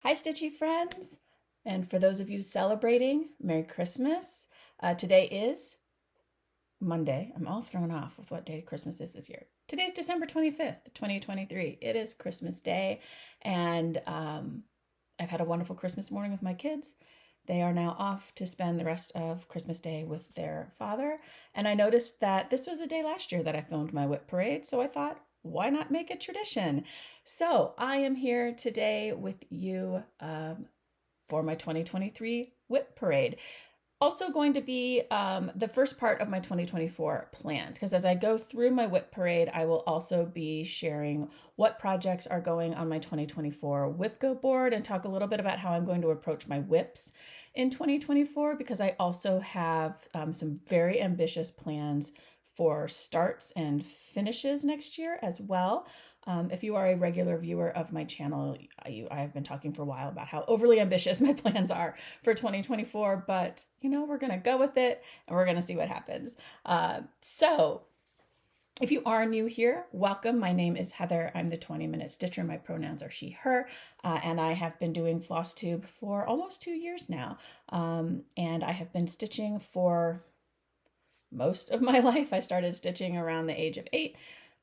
Hi, Stitchy friends! And for those of you celebrating, Merry Christmas. Today is Monday. I'm all thrown off with what day Christmas is this year. Today's December 25th, 2023. It is Christmas Day, and I've had a wonderful Christmas morning with my kids. They are now off to spend the rest of Christmas Day with their father, and I noticed that this was a day last year that I filmed my WIP Parade, so I thought, why not make it tradition? So I am here today with you for my 2023 WIP Parade. Also going to be the first part of my 2024 plans, because as I go through my WIP Parade, I will also be sharing what projects are going on my 2024 WIPGO board and talk a little bit about how I'm going to approach my WIPs in 2024, because I also have some very ambitious plans for starts and finishes next year as well. If you are a regular viewer of my channel, I have been talking for a while about how overly ambitious my plans are for 2024, but we're going to go with it and we're going to see what happens. So if you are new here, welcome. My name is Heather. I'm the 20-minute stitcher. My pronouns are she, her, and I have been doing Flosstube for almost 2 years now. And I have been stitching for most of my life. I started stitching around the age of 8,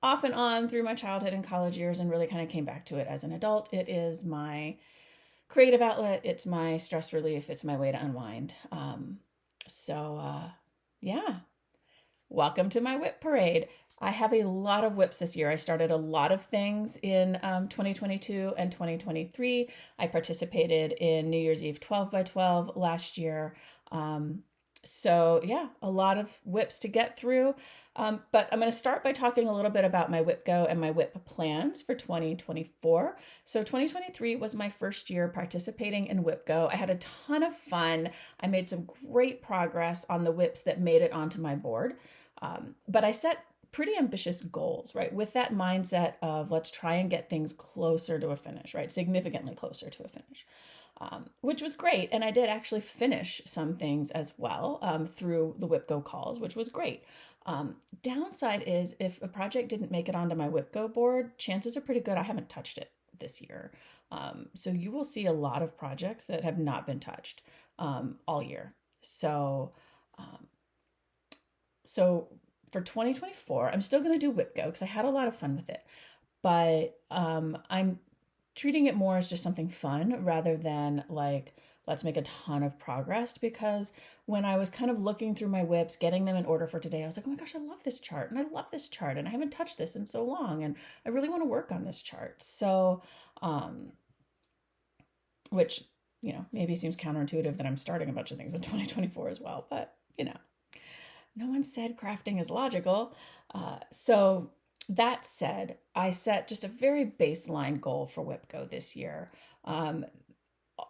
off and on through my childhood and college years, and really kind of came back to it as an adult. It is my creative outlet. It's my stress relief. It's my way to unwind. Yeah, welcome to my WIP Parade. I have a lot of WIPs this year. I started a lot of things in 2022 and 2023. I participated in New Year's Eve 12 by 12 last year. So yeah, a lot of WIPs to get through. But I'm going to start by talking a little bit about my WIPGO and my WIP plans for 2024. So 2023 was my first year participating in WIPGO. I had a ton of fun. I made some great progress on the WIPs that made it onto my board. But I set pretty ambitious goals, right? With that mindset of let's try and get things closer to a finish, right? Significantly closer to a finish. Which was great. And I did actually finish some things as well through the WIPGO calls, which was great. Downside is if a project didn't make it onto my WIPGO board, chances are pretty good I haven't touched it this year. So you will see a lot of projects that have not been touched all year. So for 2024, I'm still going to do WIPGO because I had a lot of fun with it. But I'm treating it more as just something fun rather than like, let's make a ton of progress, because when I was kind of looking through my WIPs, getting them in order for today, I was like, oh my gosh, I love this chart and I love this chart and I haven't touched this in so long and I really want to work on this chart. So, which, maybe seems counterintuitive that I'm starting a bunch of things in 2024 as well, but no one said crafting is logical. So that said, I set just a very baseline goal for WIPGO this year.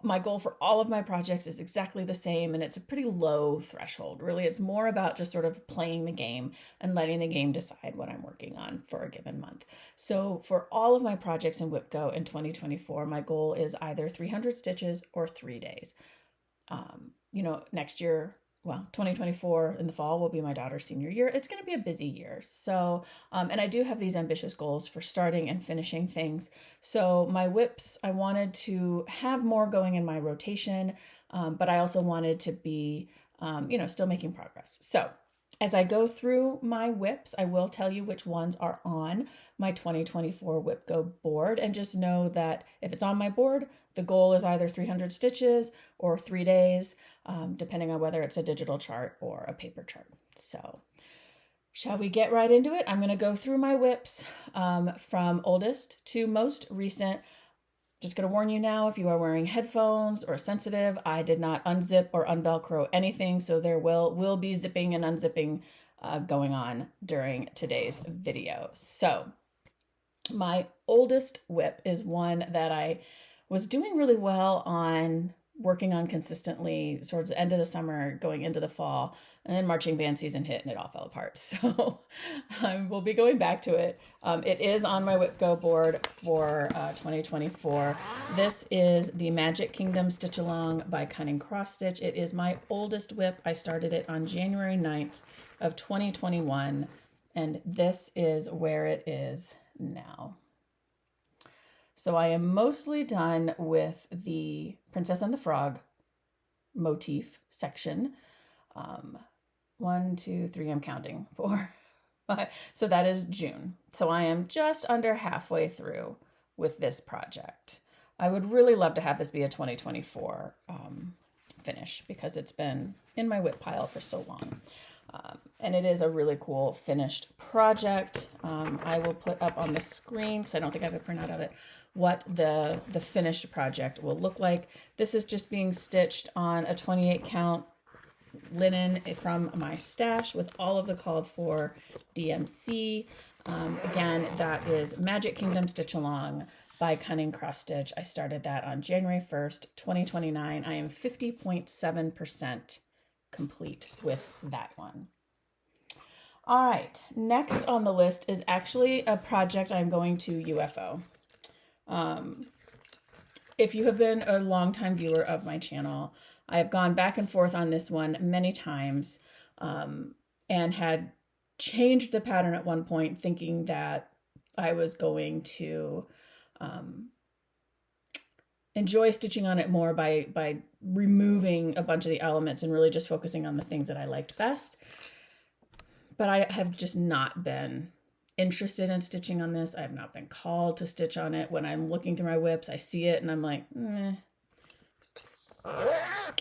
My goal for all of my projects is exactly the same, and it's a pretty low threshold. Really, it's more about just sort of playing the game and letting the game decide what I'm working on for a given month. So for all of my projects in WIPGO in 2024, my goal is either 300 stitches or 3 days. Next year, 2024 in the fall will be my daughter's senior year. It's going to be a busy year. So, and I do have these ambitious goals for starting and finishing things. So my WIPs, I wanted to have more going in my rotation, but I also wanted to be, still making progress. So as I go through my WIPs, I will tell you which ones are on my 2024 WIPGO board, and just know that if it's on my board, the goal is either 300 stitches or 3 days, depending on whether it's a digital chart or a paper chart. So shall we get right into it? I'm going to go through my WIPs from oldest to most recent. Just going to warn you now, if you are wearing headphones or sensitive, I did not unzip or unvelcro anything, so there will be zipping and unzipping going on during today's video. So my oldest WIP is one that I was doing really well on, working on consistently towards the end of the summer, going into the fall, and then marching band season hit and it all fell apart. So we'll be going back to it. It is on my WIPGO board for 2024. This is the Magic Kingdom Stitch Along by Cunning Cross Stitch. It is my oldest WIP. I started it on January 9th of 2021, and this is where it is now. So I am mostly done with the Princess and the Frog motif section. 1, 2, 3, I'm counting, 4, 5. So that is June. So I am just under halfway through with this project. I would really love to have this be a 2024 finish because it's been in my WIP pile for so long. And it is a really cool finished project. I will put up on the screen, because I don't think I have a printout of it, what the finished project will look like. This is just being stitched on a 28 count linen from my stash with all of the called for DMC. Again, that is Magic Kingdom Stitch Along by Cunning Cross Stitch. I started that on January 1st, 2029. I am 50.7% complete with that one. All right, next on the list is actually a project I'm going to UFO. If you have been a longtime viewer of my channel, I have gone back and forth on this one many times, and had changed the pattern at one point, thinking that I was going to enjoy stitching on it more by removing a bunch of the elements and really just focusing on the things that I liked best. But I have just not been interested in stitching on this. I have not been called to stitch on it. When I'm looking through my WIPs, I see it and I'm like, meh.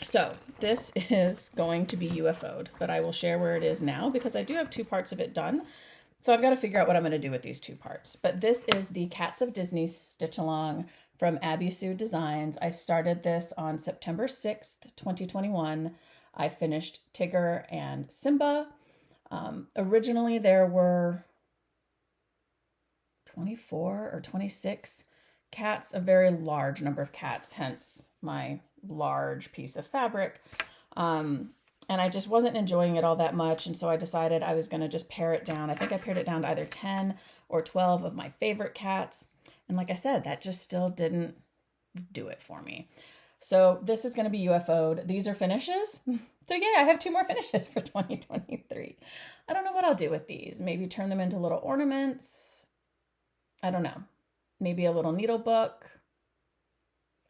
So this is going to be UFO'd, but I will share where it is now because I do have 2 parts of it done. So I've got to figure out what I'm going to do with these 2 parts. But this is the Cats of Disney Stitch Along from Abbie Sue Designs. I started this on September 6th, 2021. I finished Tigger and Simba. Originally there were 24 or 26 cats, a very large number of cats, hence my large piece of fabric. And I just wasn't enjoying it all that much. And so I decided I was going to just pare it down. I think I pared it down to either 10 or 12 of my favorite cats. And like I said, that just still didn't do it for me. So this is going to be UFO'd. These are finishes. So yeah, I have 2 more finishes for 2023. I don't know what I'll do with these. Maybe turn them into little ornaments. I don't know. Maybe a little needle book.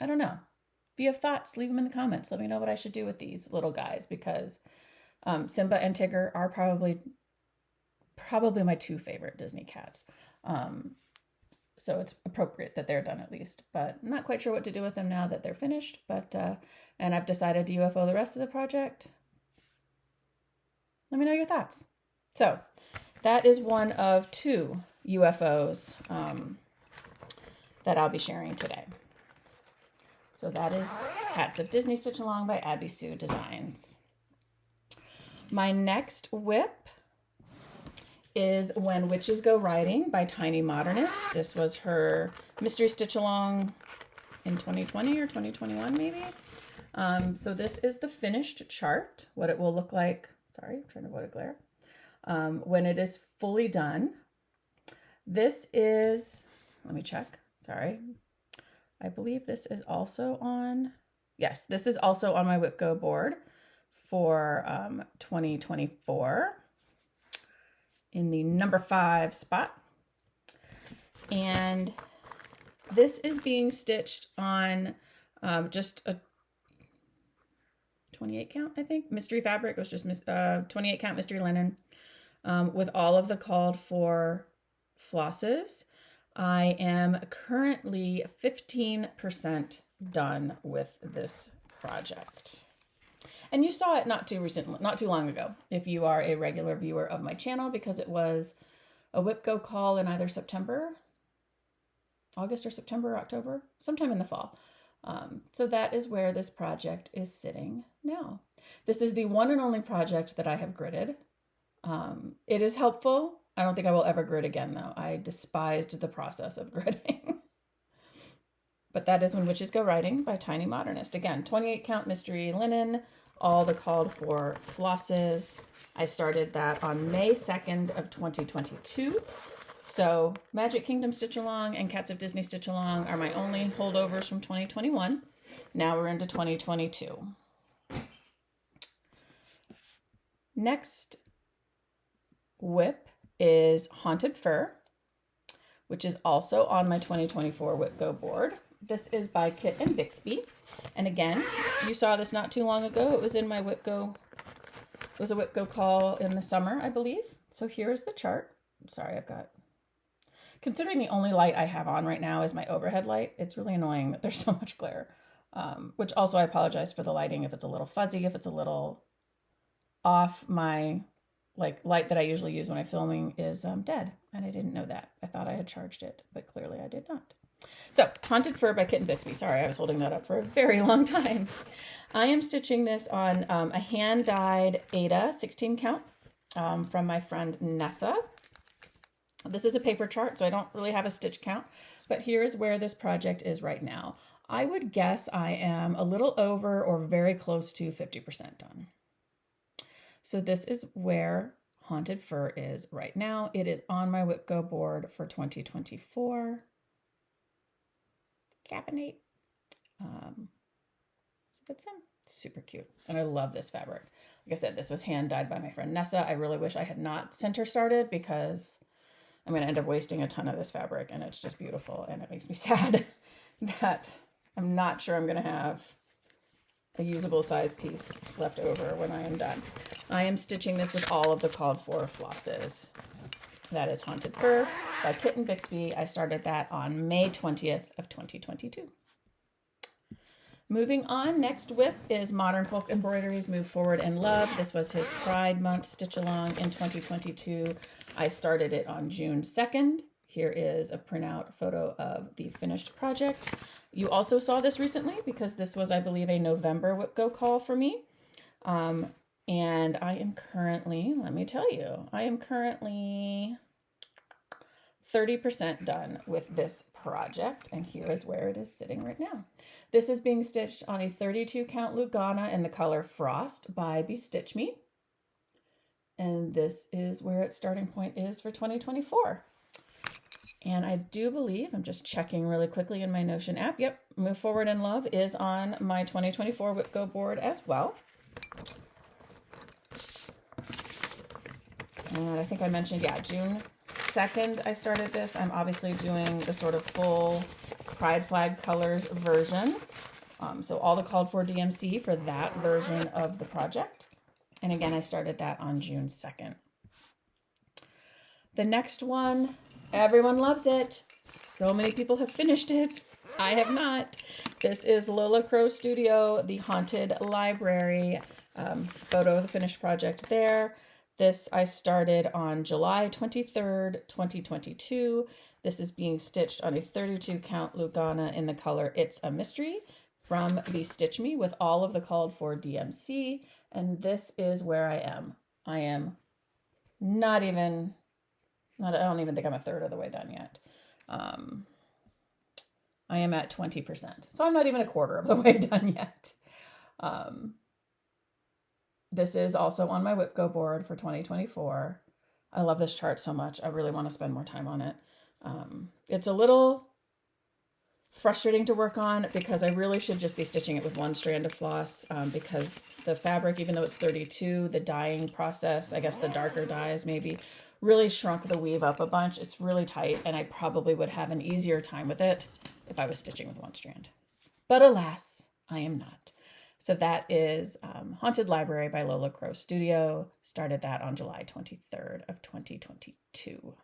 I don't know. If you have thoughts, leave them in the comments. Let me know what I should do with these little guys, because Simba and Tigger are probably my 2 favorite Disney cats. So it's appropriate that they're done at least, but I'm not quite sure what to do with them now that they're finished, but, and I've decided to UFO the rest of the project. Let me know your thoughts. So that is one of 2 UFOs that I'll be sharing today. So that is Cats of Disney Stitch Along by Abbie Sue Designs. My next WIP is When Witches Go Riding by Tiny Modernist. This was her mystery stitch along in 2020 or 2021 maybe. So this is the finished chart, what it will look like. Sorry, I'm trying to avoid a glare. When it is fully done. This is, let me check, sorry. I believe this is also on, yes, this is also on my WIPGO board for 2024 in the number 5 spot. And this is being stitched on just a 28 count, I think, mystery fabric. It was just 28 count mystery linen with all of the called for flosses. I am currently 15% done with this project. And you saw it not too long ago, if you are a regular viewer of my channel, because it was a WIPGO call in either August or September or October, sometime in the fall. So that is where this project is sitting now. This is the one and only project that I have gridded. It is helpful. I don't think I will ever grid again, though. I despised the process of gridding. But that is When Witches Go Riding by Tiny Modernist. Again, 28 count mystery linen, all the called for flosses. I started that on May 2nd of 2022. So Magic Kingdom Stitch Along and Cats of Disney Stitch Along are my only holdovers from 2021. Now we're into 2022. Next WIP is Haunted Fur, which is also on my 2024 WIPGO board. This is by Kit and Bixby. And again, you saw this not too long ago. It was in my WIPGO, it was a WIPGO call in the summer, I believe. So here's the chart. Sorry, considering the only light I have on right now is my overhead light, it's really annoying that there's so much glare. Which also I apologize for the lighting if it's a little fuzzy, if it's a little off. My light that I usually use when I'm filming is dead, and I didn't know that. I thought I had charged it, but clearly I did not. So, Haunted Fur by Kit and Bixby. Sorry, I was holding that up for a very long time. I am stitching this on a hand-dyed Ada 16 count from my friend Nessa. This is a paper chart, so I don't really have a stitch count, but here's where this project is right now. I would guess I am a little over or very close to 50% done. So this is where Haunted Fur is right now. It is on my WIPGO board for 2024. Capinate. So that's him. Super cute. And I love this fabric. Like I said, this was hand dyed by my friend Nessa. I really wish I had not sent her started because I'm going to end up wasting a ton of this fabric, and it's just beautiful. And it makes me sad that I'm not sure I'm going to have a usable size piece left over when I am done. I am stitching this with all of the called for flosses. That is Haunted Fur by Kit and Bixby. I started that on May 20th of 2022. Moving on, next WIP is Modern Folk Embroideries Move Forward and Love. This was his Pride Month stitch along in 2022. I started it on June 2nd. Here is a printout photo of the finished project. You also saw this recently because this was, I believe, a November WIPGO call for me. And I am currently, let me tell you, I am currently 30% done with this project. And here is where it is sitting right now. This is being stitched on a 32 count Lugana in the color Frost by Stitch Me. And this is where its starting point is for 2024. And I do believe, I'm just checking really quickly in my Notion app. Yep, Move Forward in Love is on my 2024 WIPGO board as well. And I think I mentioned, yeah, June 2nd I started this. I'm obviously doing the sort of full Pride Flag Colors version. So all the called for DMC for that version of the project. And again, I started that on June 2nd. The next one, everyone loves it. So many people have finished it. I have not. This is Lola Crow Studio, the Haunted Library. Photo of the finished project there. This I started on July 23rd, 2022. This is being stitched on a 32 count Lugana in the color It's a Mystery from Stitch Me with all of the called for DMC. And this is where I am. I am I don't even think I'm a third of the way done yet. I am at 20%. So I'm not even a quarter of the way done yet. This is also on my WIPGO board for 2024. I love this chart so much. I really want to spend more time on it. It's a little frustrating to work on because I really should just be stitching it with one strand of floss because the fabric, even though it's 32, the dyeing process, I guess the darker dyes maybe, really shrunk the weave up a bunch. It's really tight, and I probably would have an easier time with it if I was stitching with one strand. But alas, I am not. So that is Haunted Library by Lola Crow Studio. Started that on July 23rd of 2022.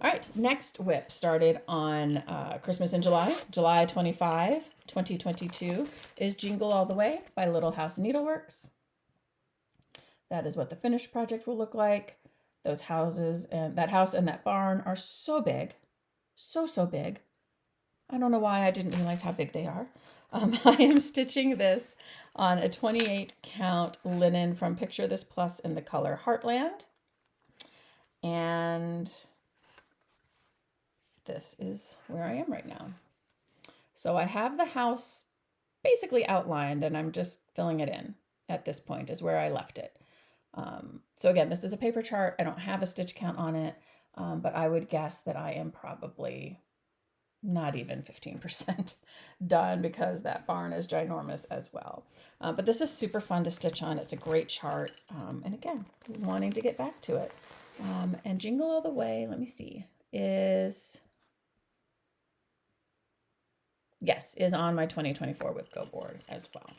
All right, next WIP started on Christmas in July, July 25, 2022, is Jingle All The Way by Little House Needleworks. That is what the finished project will look like. Those houses and that house and that barn are so big, so big. I don't know why I didn't realize how big they are. I am stitching this on a 28 count linen from Picture This Plus in the color Heartland. And this is where I am right now. So I have the house basically outlined and I'm just filling it in at this point is where I left it. So again, this is a paper chart. I don't have a stitch count on it, but I would guess that I am probably not even 15% done because that barn is ginormous as well. But this is super fun to stitch on. It's a great chart. And again, wanting to get back to it. And Jingle All The Way, let me see, is, yes, is on my 2024 WIPGO board as well.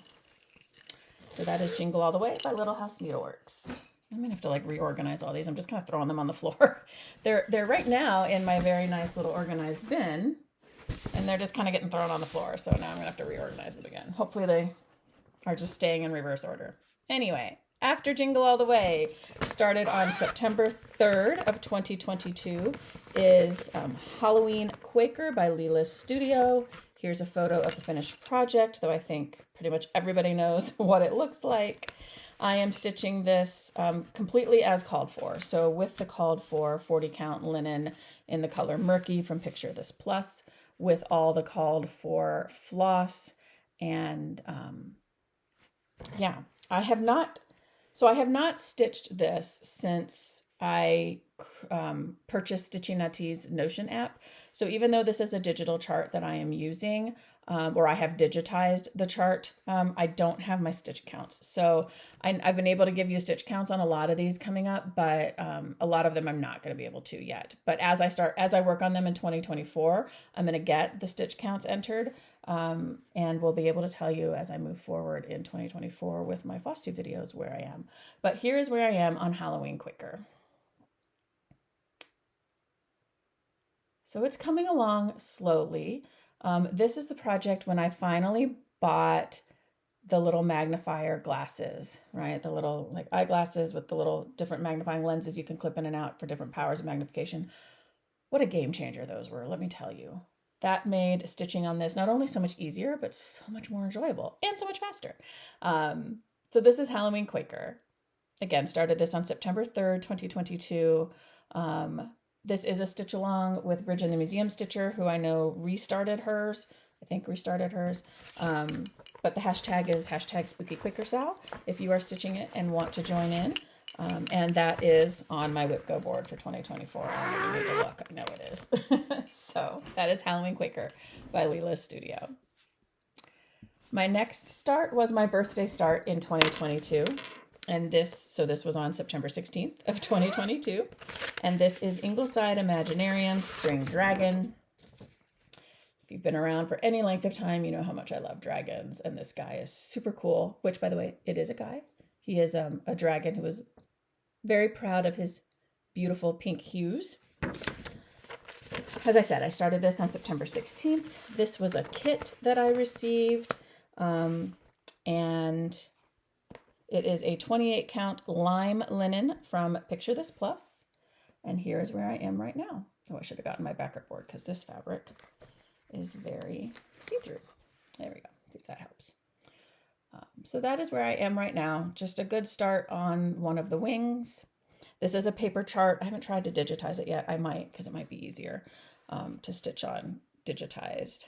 So that is Jingle All The Way by Little House Needleworks. I'm gonna have to like reorganize all these. I'm just kind of throwing them on the floor. They're right now in my very nice little organized bin, and they're just kind of getting thrown on the floor. So now I'm gonna have to reorganize them again. Hopefully they are just staying in reverse order. Anyway, after Jingle All The Way, started on September 3rd of 2022, is Halloween Quaker by Lila's Studio. Here's a photo of the finished project, though I think pretty much everybody knows what it looks like. I am stitching this completely as called for. So with the called for 40 count linen in the color Murky from Picture This Plus, with all the called for floss. And yeah, I have not stitched this since I purchased Stitchy Nutty's Notion app. So even though this is a digital chart that I am using, or I have digitized the chart, I don't have my stitch counts. So I've been able to give you stitch counts on a lot of these coming up, but a lot of them I'm not going to be able to yet. But as I work on them in 2024, I'm going to get the stitch counts entered, and we'll be able to tell you as I move forward in 2024 with my Flosstube videos where I am. But here's where I am on Halloween Quaker. So it's coming along slowly. This is the project when I finally bought the little magnifier glasses, right? The little like eyeglasses with the little different magnifying lenses you can clip in and out for different powers of magnification. What a game changer those were, let me tell you. That made stitching on this not only so much easier, but so much more enjoyable and so much faster. So this is Halloween Quaker. Again, started this on September 3rd, 2022. This is a stitch along with Bridge in the Museum Stitcher, who I know restarted hers. I think restarted hers. But the hashtag is hashtag Spooky Quaker Sal if you are stitching it and want to join in. And that is on my WIPGO board for 2024. I don't even need to look. I know it is. So that is Halloween Quaker by Lila's Studio. My next start was my birthday start in 2022. And this was on September 16th of 2022. And this is Ingleside Imaginarium Spring Dragon. If you've been around for any length of time, you know how much I love dragons. And this guy is super cool, which, by the way, it is a guy. He is a dragon who is very proud of his beautiful pink hues. As I said, I started this on September 16th. This was a kit that I received. And it is a 28 count lime linen from Picture This Plus. And here's where I am right now. Oh, I should have gotten my backup board because this fabric is very see-through. There we go. See if that helps. So that is where I am right now. Just a good start on one of the wings. This is a paper chart. I haven't tried to digitize it yet. I might, because it might be easier to stitch on digitized.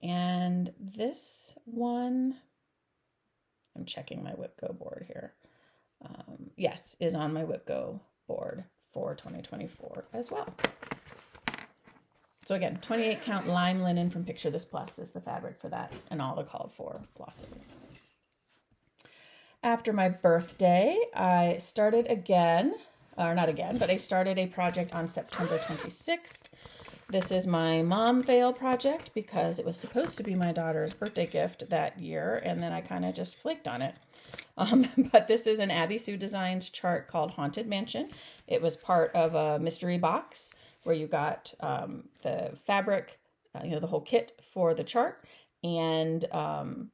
And this one, I'm checking my WIPGO board here. Yes, is on my WIPGO board for 2024 as well. So again, 28 count lime linen from Picture This Plus is the fabric for that, and all the called for flosses. After my birthday, I started again, or not again, but I started a project on September 26th. This is my mom fail project because it was supposed to be my daughter's birthday gift that year, and then I kind of just flaked on it. But this is an Abbie Sue Designs chart called Haunted Mansion. It was part of a mystery box where you got the fabric, the whole kit for the chart, and some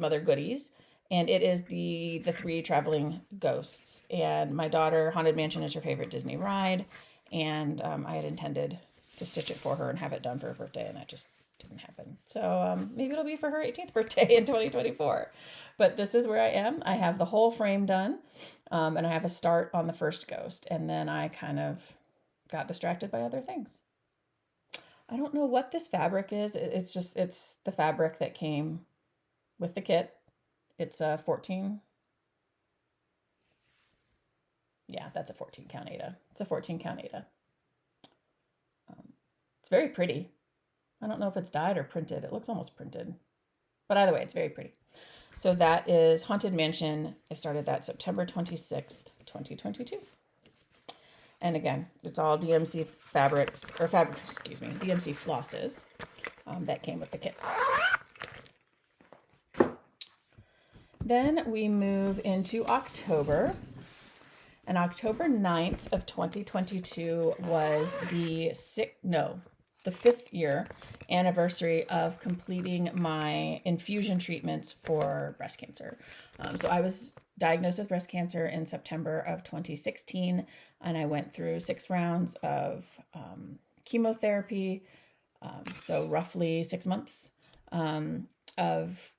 other goodies. And it is the 3 traveling ghosts. And my daughter, Haunted Mansion is her favorite Disney ride. And I had intended to stitch it for her and have it done for her birthday, and that just didn't happen. So maybe it'll be for her 18th birthday in 2024. But this is where I am. I have the whole frame done, and I have a start on the first ghost. And then I kind of got distracted by other things. I don't know what this fabric is. It's the fabric that came with the kit. It's a 14. Yeah, that's a 14 count Aida. It's a 14 count Aida. It's very pretty. I don't know if it's dyed or printed. It looks almost printed. But either way, it's very pretty. So that is Haunted Mansion. I started that September 26th, 2022. And again, it's all DMC fabrics, or DMC flosses that came with the kit. Then we move into October. And October 9th of 2022 was the 5th year anniversary of completing my infusion treatments for breast cancer. So I was diagnosed with breast cancer in September of 2016, and I went through 6 rounds of chemotherapy, so roughly 6 months of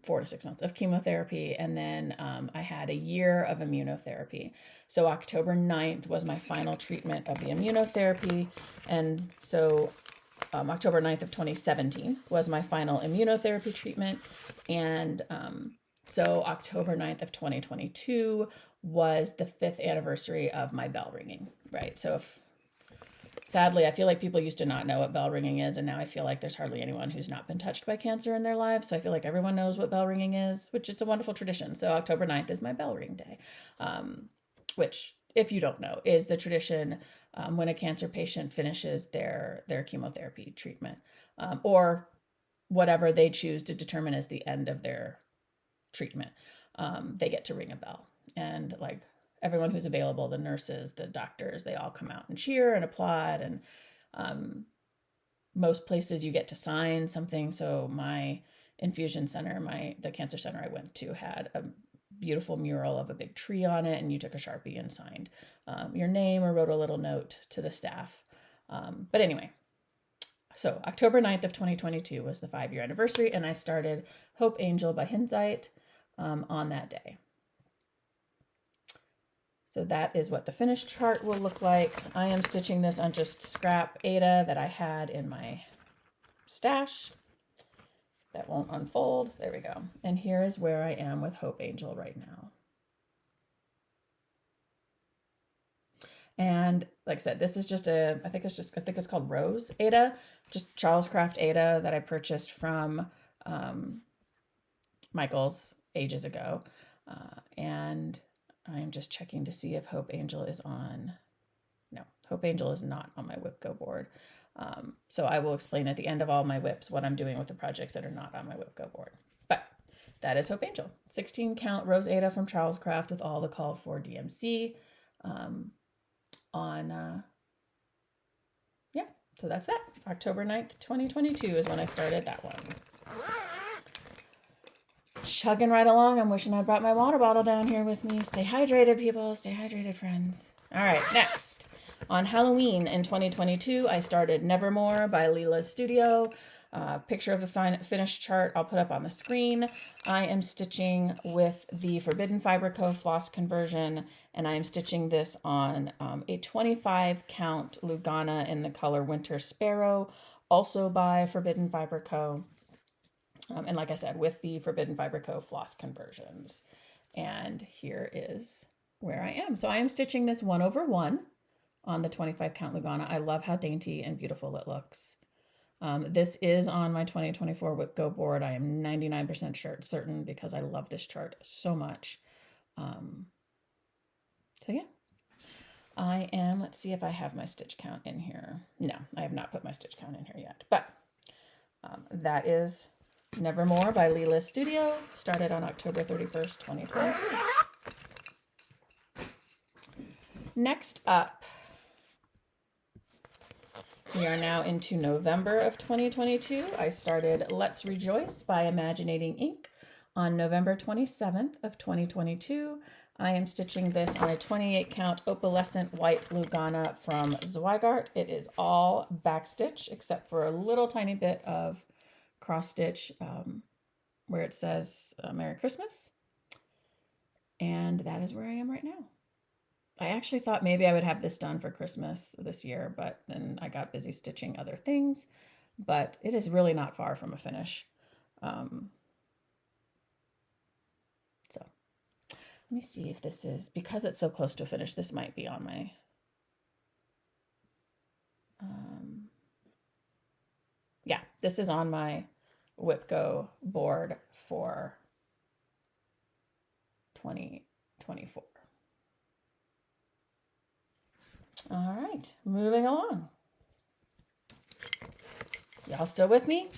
4 to 6 months of chemotherapy, and then I had a year of immunotherapy. So October 9th was my final treatment of the immunotherapy, and so October 9th of 2017 was my final immunotherapy treatment, and so October 9th of 2022 was the 5th anniversary of my bell ringing, right? So sadly, I feel like people used to not know what bell ringing is, and now I feel like there's hardly anyone who's not been touched by cancer in their lives. So I feel like everyone knows what bell ringing is, which it's a wonderful tradition. So October 9th is my bell ring day, which, if you don't know, is the tradition when a cancer patient finishes their chemotherapy treatment, or whatever they choose to determine as the end of their treatment. They get to ring a bell, and like everyone who's available, the nurses, the doctors, they all come out and cheer and applaud. And most places you get to sign something. So my infusion center, the cancer center I went to, had a beautiful mural of a big tree on it, and you took a Sharpie and signed your name or wrote a little note to the staff. But anyway, so October 9th of 2022 was the 5-year anniversary, and I started Hope Angel by Hinzeit on that day. So that is what the finished chart will look like. I am stitching this on just scrap Aida that I had in my stash. That won't unfold. There we go. And here is where I am with Hope Angel right now. And like I said, this is just I think it's called Rose Aida, just Charles Craft Aida that I purchased from Michael's ages ago. And I'm just checking to see if Hope Angel is on. No, Hope Angel is not on my WIPGO board. So I will explain at the end of all my WIPs what I'm doing with the projects that are not on my WIPGO board. But that is Hope Angel. 16 count Rose Aida from Charles Craft with all the called for DMC so that's that. October 9th, 2022 is when I started that one. Chugging right along. I'm wishing I brought my water bottle down here with me. Stay hydrated, people. Stay hydrated, friends. All right, next. On Halloween in 2022, I started Nevermore by Lila Studio. Picture of the finished chart I'll put up on the screen. I am stitching with the Forbidden Fiber Co. floss conversion, and I am stitching this on a 25 count Lugana in the color Winter Sparrow, also by Forbidden Fiber Co. And like I said, with the Forbidden Fiber Co. floss conversions. And here is where I am. So I am stitching this 1/1 on the 25 count Lugana. I love how dainty and beautiful it looks. This is on my 2024 WIPGO board. I am 99% certain because I love this chart so much. So yeah, I am, let's see if I have my stitch count in here. No, I have not put my stitch count in here yet, but that is Nevermore by Lila Studio, started on October 31st, 2022. Next up, we are now into November of 2022. I started Let's Rejoice by Imaginating Inc. on November 27th of 2022. I am stitching this on a 28 count opalescent white Lugana from Zweigart. It is all backstitch except for a little tiny bit of cross stitch where it says Merry Christmas. And that is where I am right now. I actually thought maybe I would have this done for Christmas this year, but then I got busy stitching other things. But it is really not far from a finish. So let me see if this is, because it's so close to a finish, this might be on my yeah, this is on my WIPGO board for 2024. All right, moving along. Y'all still with me?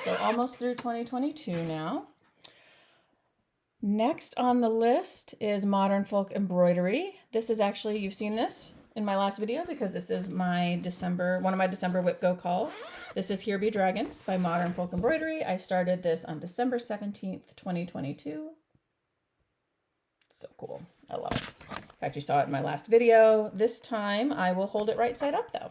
So almost through 2022 now. Next on the list is Modern Folk Embroidery. This is actually, you've seen this in my last video because this is my one of my December WIPGO calls. This is Here Be Dragons by Modern Folk Embroidery. I started this on December 17th, 2022. So cool. I love it. In fact, you saw it in my last video. This time I will hold it right side up though.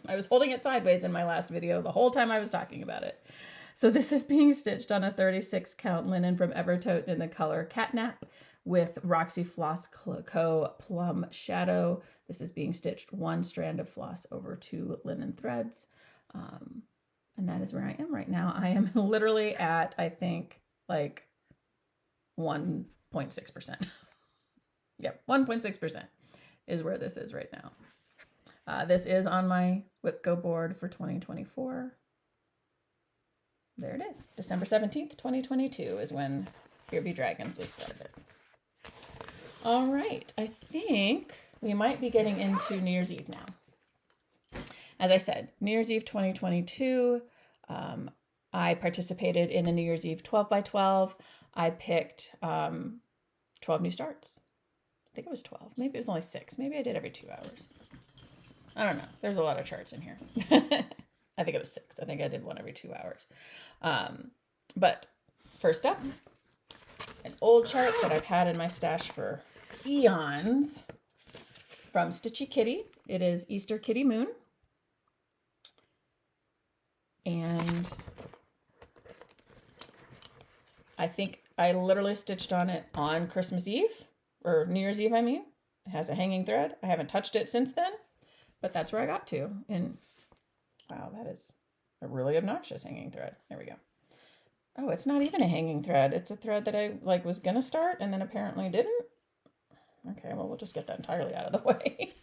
I was holding it sideways in my last video the whole time I was talking about it. So this is being stitched on a 36 count linen from Evertote in the color Catnap with Roxy Floss Co. Plum Shadow. This is being stitched 1 strand of floss over 2 linen threads. And that is where I am right now. I am literally at, I think, like 1.6%. Yep, 1.6% is where this is right now. This is on my WIPGO board for 2024. There it is. December 17th, 2022 is when Here Be Dragons was started. All right, I think we might be getting into New Year's Eve now. As I said, New Year's Eve 2022, I participated in the New Year's Eve 12 by 12. I picked 12 new starts. I think it was 12. Maybe it was only 6. Maybe I did every 2 hours. I don't know. There's a lot of charts in here. I think it was 6. I think I did one every 2 hours. But first up, an old chart that I've had in my stash for eons from Stitchy Kitty. It is Easter Kitty Moon. And I think I literally stitched on it on Christmas Eve, or New Year's Eve, I mean. It has a hanging thread. I haven't touched it since then, but that's where I got to. And wow, that is a really obnoxious hanging thread. There we go. Oh, it's not even a hanging thread. It's a thread that I was gonna start and then apparently didn't. Okay, well, we'll just get that entirely out of the way.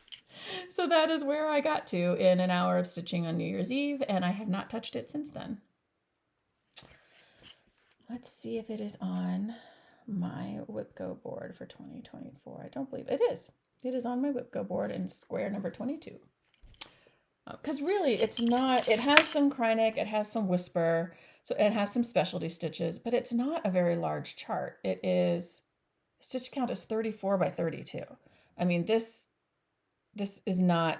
So that is where I got to in an hour of stitching on New Year's Eve, and I have not touched it since then. Let's see if it is on my WIPGO board for 2024. I don't believe it is. It is on my WIPGO board in square number 22. Because really, it's not, it has some Cunning, it has some Whisper, so it has some specialty stitches, but it's not a very large chart. It is, stitch count is 34 by 32. I mean, this is not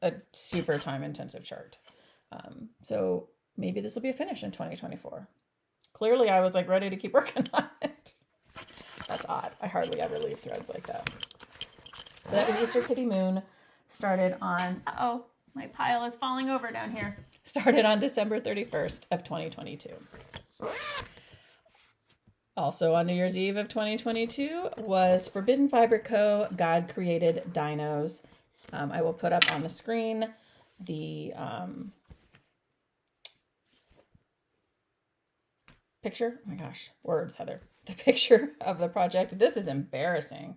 a super time-intensive chart. So maybe this will be a finish in 2024. Clearly, I was ready to keep working on it. That's odd. I hardly ever leave threads like that. So that was Easter Kitty Moon. Started on, uh-oh, my pile is falling over down here. Started on December 31st of 2022. Also on New Year's Eve of 2022 was Forbidden Fiber Co. God Created Dinos. I will put up on the screen the picture. Oh my gosh, words, Heather. The picture of the project. This is embarrassing.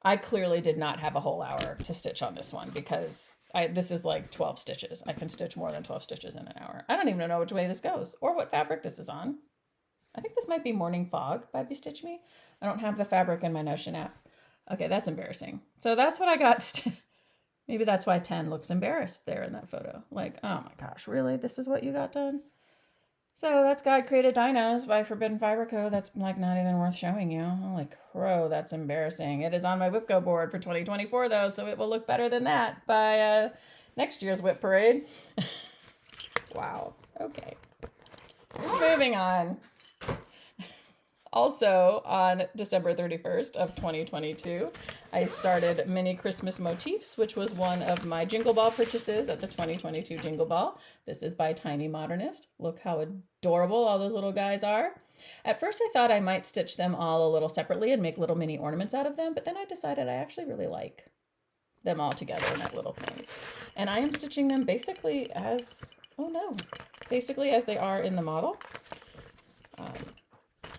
I clearly did not have a whole hour to stitch on this one because this is like 12 stitches. I can stitch more than 12 stitches in an hour. I don't even know which way this goes or what fabric this is on. I think this might be Morning Fog by Bestitch Me. I don't have the fabric in my Notion app. Okay, that's embarrassing. So that's what I got. Maybe that's why 10 looks embarrassed there in that photo. Like, oh my gosh, really? This is what you got done? So that's God Created Dinos by Forbidden Fiber Co. That's not even worth showing you. Holy crow, that's embarrassing. It is on my WIPGO board for 2024 though, so it will look better than that by next year's WIP Parade. Wow, okay. Moving on. Also on December 31st of 2022, I started Mini Christmas Motifs, which was one of my Jingle Ball purchases at the 2022 Jingle Ball. This is by Tiny Modernist. Look how adorable all those little guys are. At first I thought I might stitch them all a little separately and make little mini ornaments out of them, but then I decided I actually really like them all together in that little thing. And I am stitching them basically as, oh no, basically as they are in the model.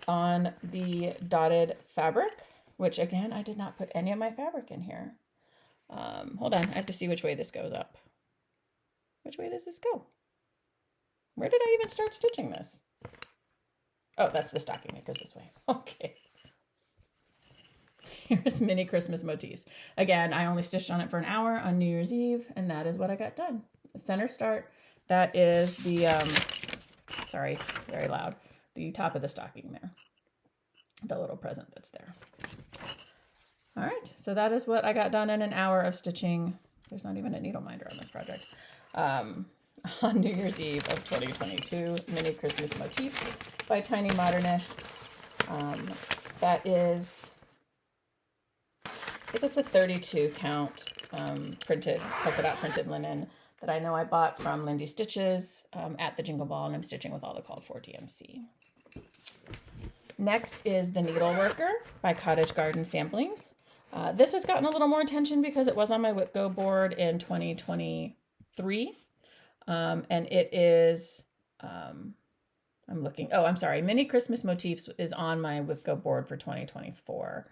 On the dotted fabric, which again, I did not put any of my fabric in here. Hold on, I have to see which way this goes up. Which way does this go? Where did I even start stitching this? Oh, that's the stocking, it goes this way. Okay. Here's Mini Christmas Motifs. Again, I only stitched on it for an hour on New Year's Eve, and that is what I got done. Center start, that is the, sorry, very loud, the top of the stocking there. The little present that's there. All right, so that is what I got done in an hour of stitching. There's not even a needle minder on this project. On New Year's Eve of 2022, Mini Christmas Motif by Tiny Modernist. That is, I think it's a 32 count printed, polka dot printed linen that I know I bought from Lindy Stitches at the Jingle Ball, and I'm stitching with all the called for TMC. Next is the Needleworker by Cottage Garden Samplings. This has gotten a little more attention because it was on my WIPGO board in 2023. And it is, Mini Christmas Motifs is on my WIPGO board for 2024.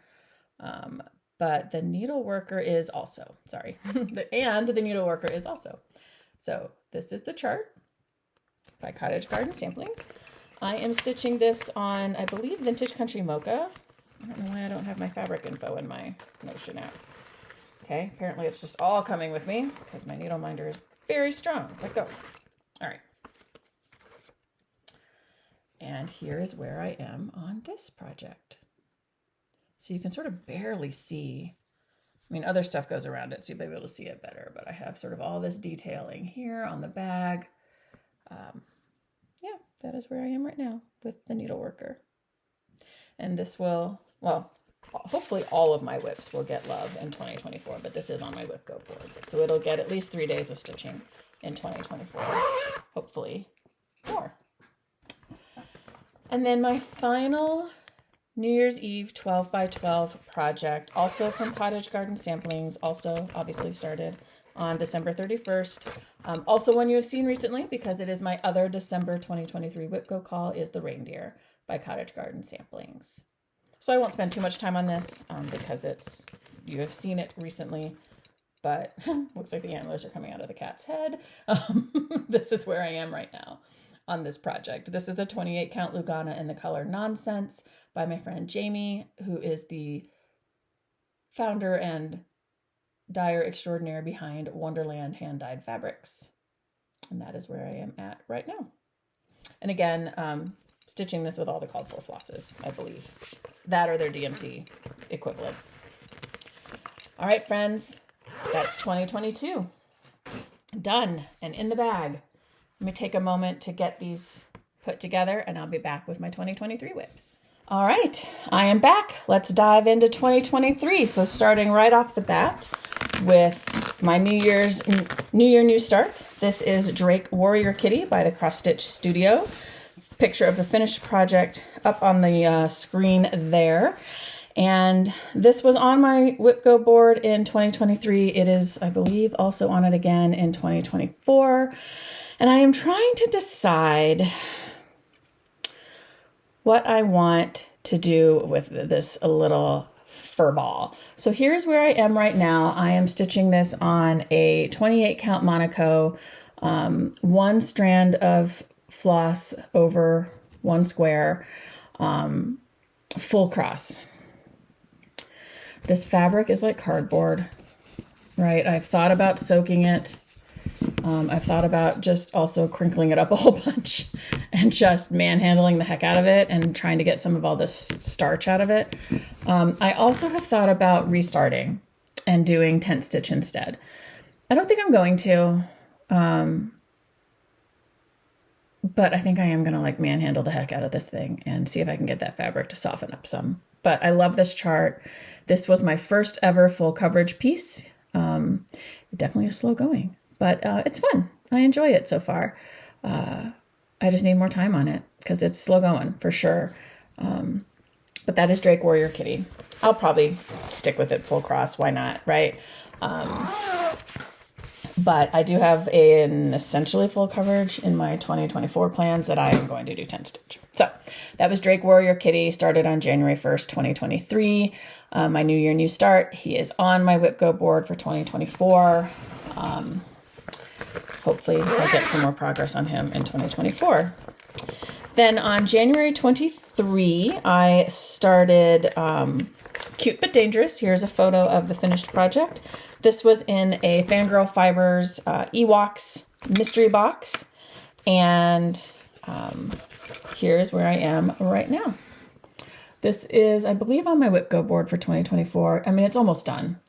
But the Needleworker is also, and the Needleworker is also. So this is the chart by Cottage Garden Samplings. I am stitching this on, I believe, Vintage Country Mocha. I don't know why I don't have my fabric info in my Notion app. Okay, apparently it's just all coming with me because my needle minder is very strong. Let go. All right. And here is where I am on this project. So you can sort of barely see. I mean, other stuff goes around it, so you'll be able to see it better. But I have sort of all this detailing here on the bag. Yeah, that is where I am right now with the Needleworker. And this will, well, hopefully all of my WIPs will get love in 2024, but this is on my WIPGO board. So it'll get at least 3 days of stitching in 2024, hopefully more. And then my final New Year's Eve 12 by 12 project, also from Cottage Garden Samplings, also obviously started on December 31st. Also one you have seen recently because it is my other December 2023 WIPGO call is the Reindeer by Cottage Garden Samplings. So I won't spend too much time on this because you have seen it recently, but looks like the antlers are coming out of the cat's head. This is where I am right now on this project. This is a 28 count Lugana in the color Nonsense by my friend Jamie, who is the founder and dyer extraordinaire behind Wonderland Hand Dyed Fabrics. And that is where I am at right now. And again, stitching this with all the called for flosses, I believe. That or their DMC equivalents. All right, friends, that's 2022. Done and in the bag. Let me take a moment to get these put together and I'll be back with my 2023 WIPs. All right, I am back. Let's dive into 2023. So starting right off the bat with my New Year, New Start. This is Drake Warrior Kitty by the Cross Stitch Studio. Picture of the finished project up on the screen there. And this was on my WIPGO board in 2023. It is, I believe, also on it again in 2024. And I am trying to decide what I want to do with this little fur ball. So here's where I am right now. I am stitching this on a 28 count Monaco, one strand of floss over one square, full cross. This fabric is like cardboard, right? I've thought about soaking it. I've thought about just also crinkling it up a whole bunch and just manhandling the heck out of it and trying to get some of all this starch out of it. I also have thought about restarting and doing tent stitch instead. I don't think I'm going to, but I think I am going to like manhandle the heck out of this thing and see if I can get that fabric to soften up some. But I love this chart. This was my first ever full coverage piece. It definitely is slow going. But it's fun. I enjoy it so far. I just need more time on it because it's slow going for sure. But that is Drake Warrior Kitty. I'll probably stick with it full cross. Why not, right? But I do have an essentially full coverage in my 2024 plans that I am going to do 10 stitch. So that was Drake Warrior Kitty. Started on January 1st, 2023. My New Year, New Start. He is on my WIPGO board for 2024. Hopefully I'll get some more progress on him in 2024. Then on January 23, I started Cuties Cute But Dangerous. Here's a photo of the finished project. This was in a Fangirl Fibers Ewoks mystery box. And here's where I am right now. This is, I believe, on my WIPGO board for 2024. I mean, it's almost done.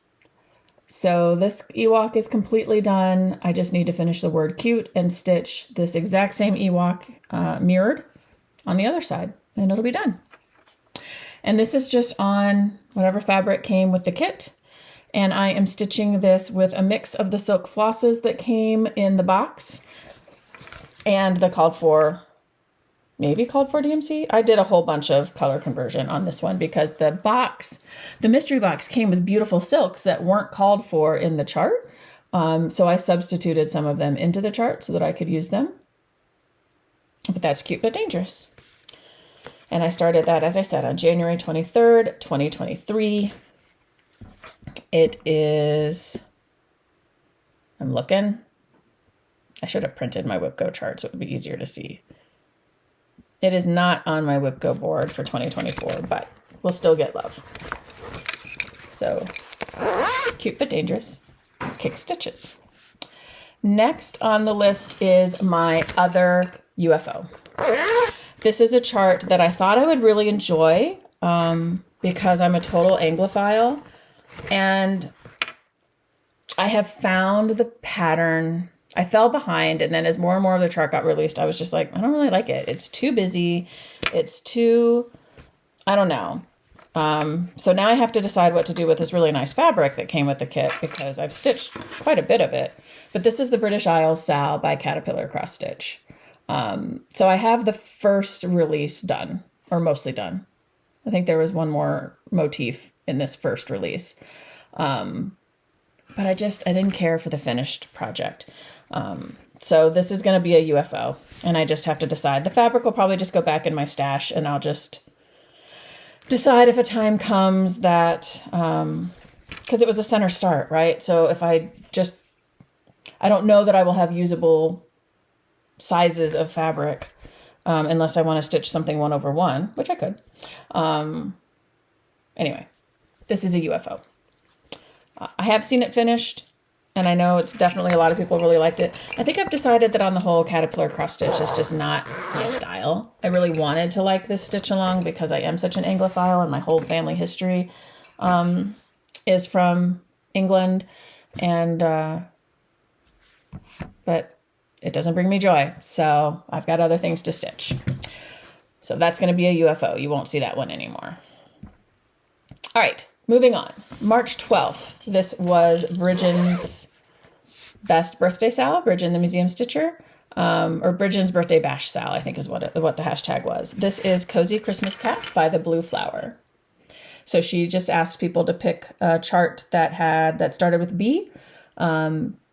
So this Ewok is completely done. I just need to finish the word cute and stitch this exact same Ewok mirrored on the other side, and it'll be done. And this is just on whatever fabric came with the kit. And I am stitching this with a mix of the silk flosses that came in the box and the called for DMC. I did a whole bunch of color conversion on this one because the mystery box came with beautiful silks that weren't called for in the chart. So I substituted some of them into the chart so that I could use them. But that's Cute But Dangerous. And I started that, as I said, on January 23rd, 2023. It is, I'm looking. I should have printed my WIPGO chart so it would be easier to see. It is not on my WIPGO board for 2024, but we'll still get love. So, Cute But Dangerous, kick stitches. Next on the list is my other UFO. This is a chart that I thought I would really enjoy because I'm a total Anglophile, and I have found the pattern. I fell behind, and then as more and more of the chart got released, I was just like, I don't really like it. It's too busy. It's too, I don't know. So now I have to decide what to do with this really nice fabric that came with the kit because I've stitched quite a bit of it. But this is the British Isles Sal by Caterpillar Cross Stitch. So I have the first release done, or mostly done. I think there was one more motif in this first release. But I didn't care for the finished project. So this is going to be a UFO, and I just have to decide. The fabric will probably just go back in my stash, and I'll just decide if a time comes that, because it was a center start, right? So if I don't know that I will have usable sizes of fabric, unless I want to stitch something 1/1, which I could. Anyway, this is a UFO. I have seen it finished, and I know it's definitely, a lot of people really liked it. I think I've decided that on the whole, Caterpillar Cross Stitch is just not my style. I really wanted to like this stitch along because I am such an Anglophile, and my whole family history is from England, and but it doesn't bring me joy, so I've got other things to stitch. So that's going to be a UFO. You won't see that one anymore. All right. Moving on, March 12th, this was Bridgen's best birthday sal, Bridgen the Museum Stitcher, or Bridgen's birthday bash sal, I think is what the hashtag was. This is Cozy Christmas Cat by the Blue Flower. So she just asked people to pick a chart that started with B,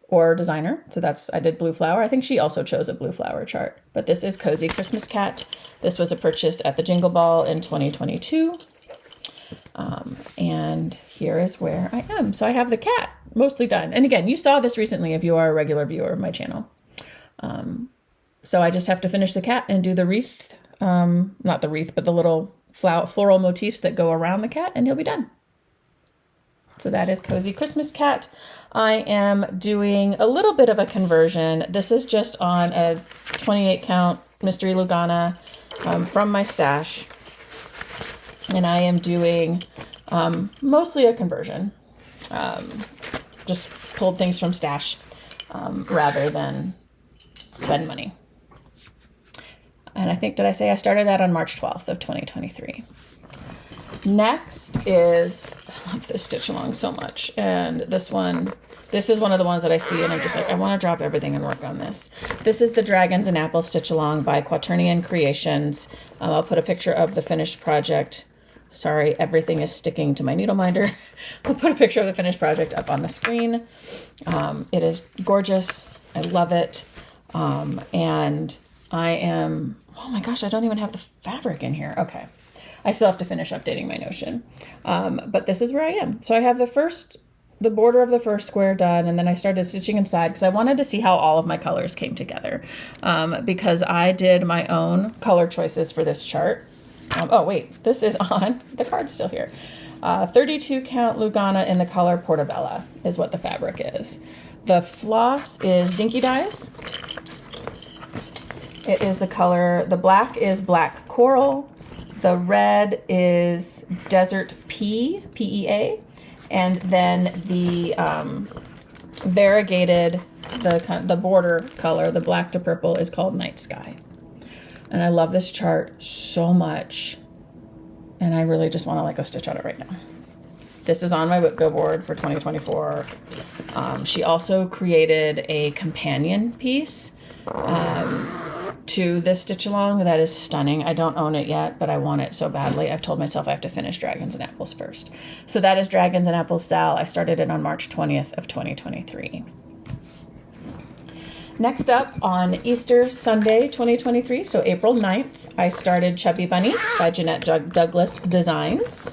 or designer. So I did Blue Flower. I think she also chose a Blue Flower chart, but this is Cozy Christmas Cat. This was a purchase at the Jingle Ball in 2022. And here is where I am. So I have the cat mostly done. And again, you saw this recently if you are a regular viewer of my channel. So I just have to finish the cat and do the wreath, not the wreath, but the little floral motifs that go around the cat, and he'll be done. So that is Cozy Christmas Cat. I am doing a little bit of a conversion. This is just on a 28 count Mystery Lugana from my stash. And I am doing mostly a conversion. Just pulled things from stash rather than spend money. And I think, did I say I started that on March 12th of 2023. Next is, I love this stitch along so much. And this is one of the ones that I see and I'm just like, I want to drop everything and work on this. This is the Dragons and Apple Stitch Along by Quaternion Creations. I'll put a picture of the finished project. Sorry, everything is sticking to my needle minder. I'll put a picture of the finished project up on the screen. It is gorgeous. I love it. And I am, oh my gosh, I don't even have the fabric in here. Okay. I still have to finish updating my Notion. But this is where I am. So I have the border of the first square done, and then I started stitching inside because I wanted to see how all of my colors came together. Because I did my own color choices for this chart. Oh wait, this is on, the card's still here. 32 count Lugana in the color Portobello is what the fabric is. The floss is Dinky Dyes. It is the color, the black is Black Coral, the red is Desert Pea, P-E-A, and then the variegated, the border color, the black to purple, is called Night Sky. And I love this chart so much, and I really just want to like go stitch on it right now. This is on my WIPGO board for 2024. She also created a companion piece to this stitch along that is stunning. I don't own it yet, but I want it so badly. I've told myself I have to finish Dragons and Apples first. So that is Dragons and Apples Sal. I started it on March 20th of 2023. Next up, on Easter Sunday 2023, so April 9th, I started Chubby Bunny by Jeanette Douglas Designs.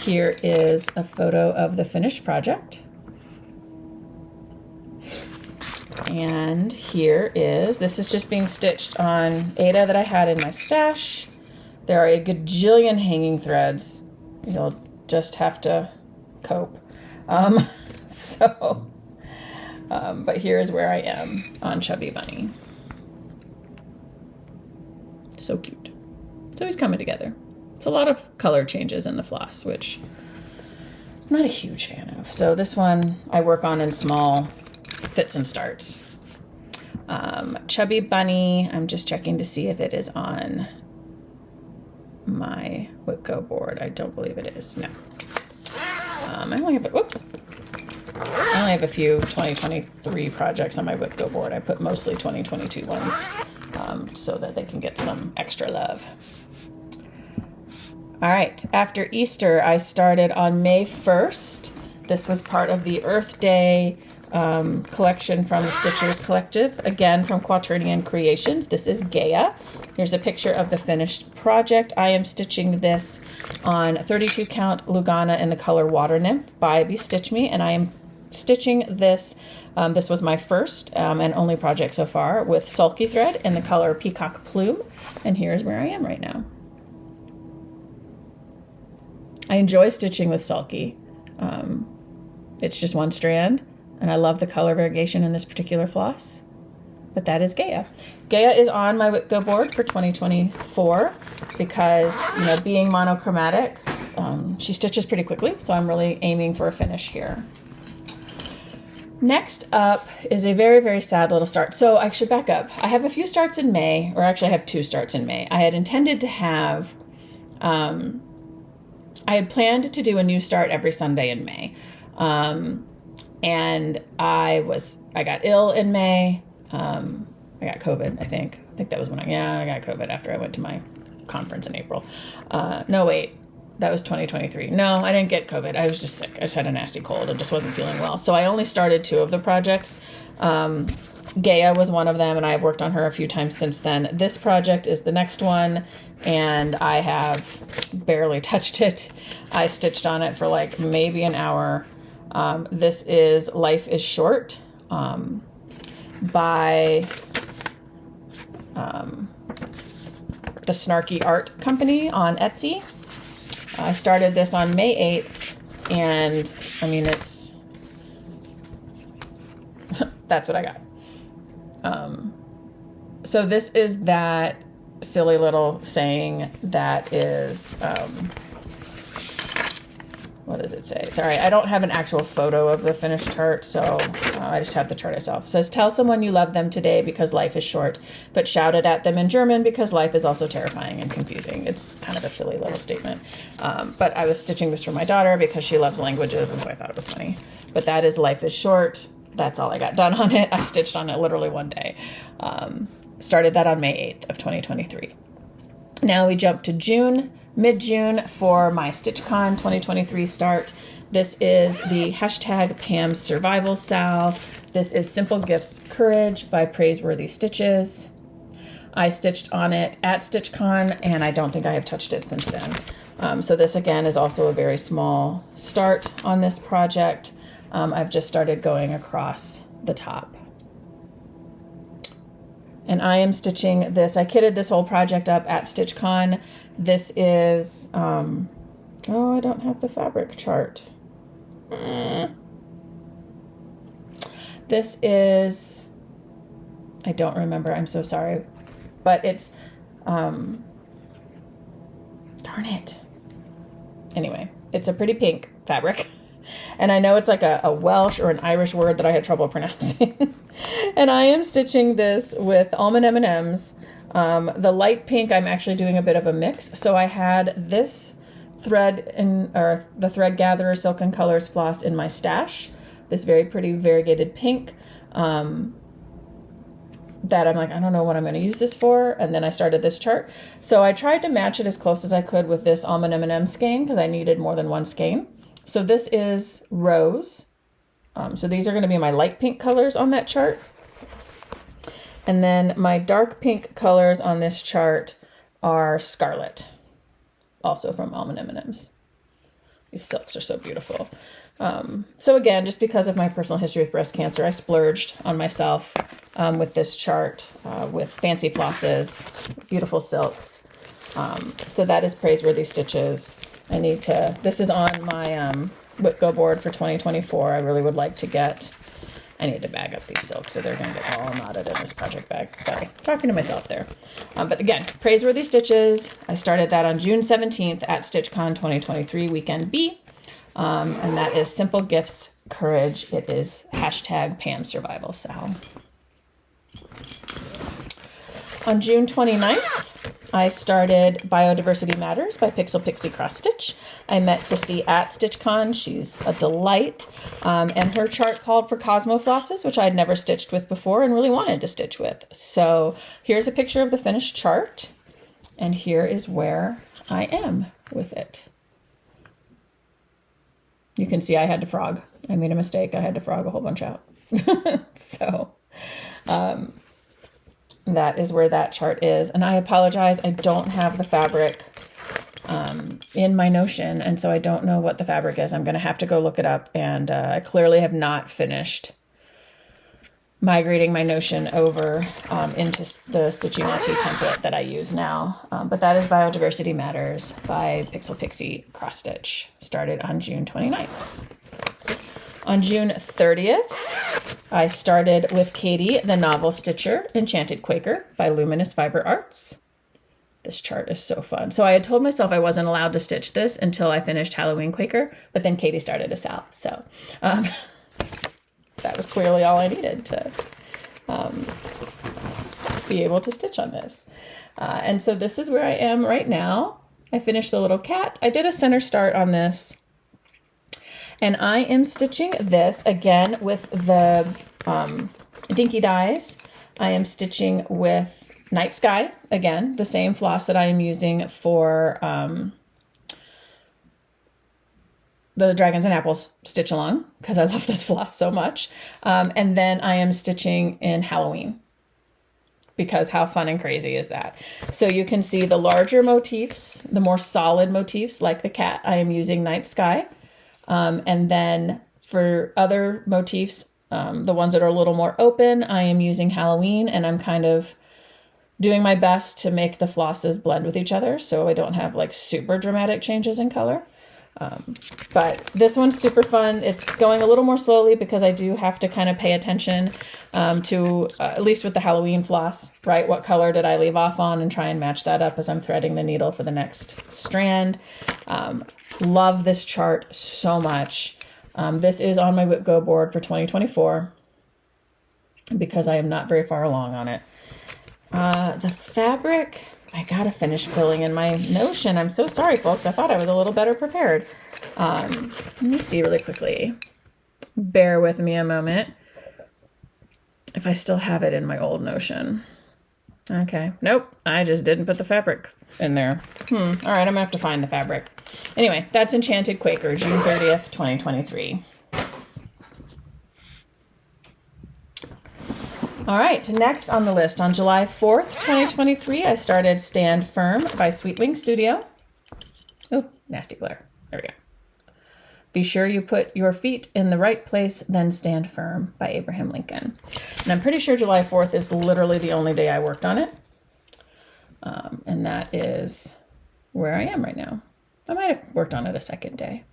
Here is a photo of the finished project. And here is, this is just being stitched on Aida that I had in my stash. There are a gajillion hanging threads. You'll just have to cope. But here's where I am on Chubby Bunny. So cute. So he's coming together. It's a lot of color changes in the floss, which I'm not a huge fan of. So this one I work on in small fits and starts. Chubby Bunny, I'm just checking to see if it is on my WIPGO board. I don't believe it is. No. I only have a few 2023 projects on my WIPGO board. I put mostly 2022 ones so that they can get some extra love. All right, after Easter, I started on May 1st. This was part of the Earth Day collection from the Stitchers Collective, again from Quaternion Creations. This is Gaia. Here's a picture of the finished project. I am stitching this on 32 count Lugana in the color Water Nymph by Stitch Me, and I am stitching this, this was my first and only project so far, with Sulky thread in the color Peacock Plume, and here's where I am right now. I enjoy stitching with Sulky. It's just one strand, and I love the color variegation in this particular floss. But that is Gaia. Gaia is on my WIPGO board for 2024 because, you know, being monochromatic, she stitches pretty quickly, so I'm really aiming for a finish here. Next up is a very, very sad little start. So I should back up. I have a few starts in May, or actually I have 2 starts in May. I had intended to have, I had planned to do a new start every Sunday in May. And I got ill in May. I got COVID, I think. I think that was when I got COVID after I went to my conference in April. No, wait. That was 2023. No, I didn't get COVID. I was just sick. I just had a nasty cold and just wasn't feeling well. So I only started 2 of the projects. Gaia was one of them, and I've worked on her a few times since then. This project is the next one, and I have barely touched it. I stitched on it for like maybe an hour. This is Life is Short by the Snarky Art Company on Etsy. I started this on May 8th, and I mean, it's, that's what I got. So this is that silly little saying that is, what does it say? Sorry, I don't have an actual photo of the finished chart, so I just have the chart itself. It says, tell someone you love them today because life is short, but shout it at them in German because life is also terrifying and confusing. It's kind of a silly little statement. But I was stitching this for my daughter because she loves languages, and so I thought it was funny. But that is Life is Short. That's all I got done on it. I stitched on it literally one day. Started that on May 8th of 2023. Now we jump to June. Mid-June for my StitchCon 2023 start. This is the hashtag Pam's Survival Sal. This is Simple Gifts Courage by Praiseworthy Stitches. I stitched on it at StitchCon, and I don't think I have touched it since then. So this again is also a very small start on this project. I've just started going across the top. And I am stitching this. I kitted this whole project up at StitchCon. This is Oh, I don't have the fabric chart. This is, I don't remember, I'm so sorry, but it's, darn it. Anyway, it's a pretty pink fabric. And I know it's like a Welsh or an Irish word that I had trouble pronouncing. And I am stitching this with almond M&Ms. The light pink, I'm actually doing a bit of a mix. So I had this thread or the Thread Gatherer Silken Colors floss in my stash. This very pretty variegated pink. That I'm like, I don't know what I'm going to use this for. And then I started this chart. So I tried to match it as close as I could with this almond M&M skein because I needed more than one skein. So this is Rose. So these are going to be my light pink colors on that chart. And then my dark pink colors on this chart are Scarlet, also from Almond M&Ms. These silks are so beautiful. So again, just because of my personal history with breast cancer, I splurged on myself with this chart with fancy flosses, beautiful silks. So that is Praiseworthy Stitches. I need to, this is on my WIPGO board for 2024. I really would like to get, I need to bag up these silks so they're going to get all knotted in this project bag. Sorry, talking to myself there. But again, Praiseworthy Stitches. I started that on June 17th at StitchCon 2023 Weekend B. And that is Simple Gifts Courage. It is hashtag Pam Survival Sal. On June 29th, I started Biodiversity Matters by Pixel Pixie Cross Stitch. I met Christy at StitchCon. She's a delight. And her chart called for Cosmo flosses, which I'd never stitched with before and really wanted to stitch with. So here's a picture of the finished chart. And here is where I am with it. You can see I had to frog. I made a mistake. I had to frog a whole bunch out. So that is where that chart is. And I apologize. I don't have the fabric in my Notion. And so I don't know what the fabric is. I'm going to have to go look it up. And I clearly have not finished migrating my Notion over into the Stitchy Multi template that I use now. But that is Biodiversity Matters by Pixel Pixie Cross Stitch. Started on June 29th. On June 30th, I started with Katie, the Novel Stitcher, Enchanted Quaker by Luminous Fiber Arts. This chart is so fun. So I had told myself I wasn't allowed to stitch this until I finished Halloween Quaker, but then Katie started us out. So that was clearly all I needed to be able to stitch on this. And so this is where I am right now. I finished the little cat. I did a center start on this. And I am stitching this again with the Dinky Dyes. I am stitching with Night Sky, again, the same floss that I am using for the Dragons and Apples Stitch Along, because I love this floss so much. And then I am stitching in Halloween, because how fun and crazy is that? So you can see the larger motifs, the more solid motifs like the cat, I am using Night Sky. And then for other motifs, the ones that are a little more open, I am using Halloween, and I'm kind of doing my best to make the flosses blend with each other so I don't have like super dramatic changes in color. But this one's super fun. It's going a little more slowly because I do have to kind of pay attention to, at least with the Halloween floss, right? What color did I leave off on, and try and match that up as I'm threading the needle for the next strand. Love this chart so much. This is on my WIPGO board for 2024 because I am not very far along on it. The fabric, I gotta finish filling in my Notion. I'm so sorry, folks. I thought I was a little better prepared. Let me see really quickly. Bear with me a moment. If I still have it in my old Notion. Okay. Nope. I just didn't put the fabric in there. All right. I'm gonna have to find the fabric. Anyway, that's Enchanted Quaker, June 30th, 2023. All right, next on the list, on July 4th, 2023, I started Stand Firm by Sweet Wing Studio. Oh, nasty glare. There we go. Be sure you put your feet in the right place, then stand firm by Abraham Lincoln. And I'm pretty sure July 4th is literally the only day I worked on it. And that is where I am right now. I might have worked on it a second day.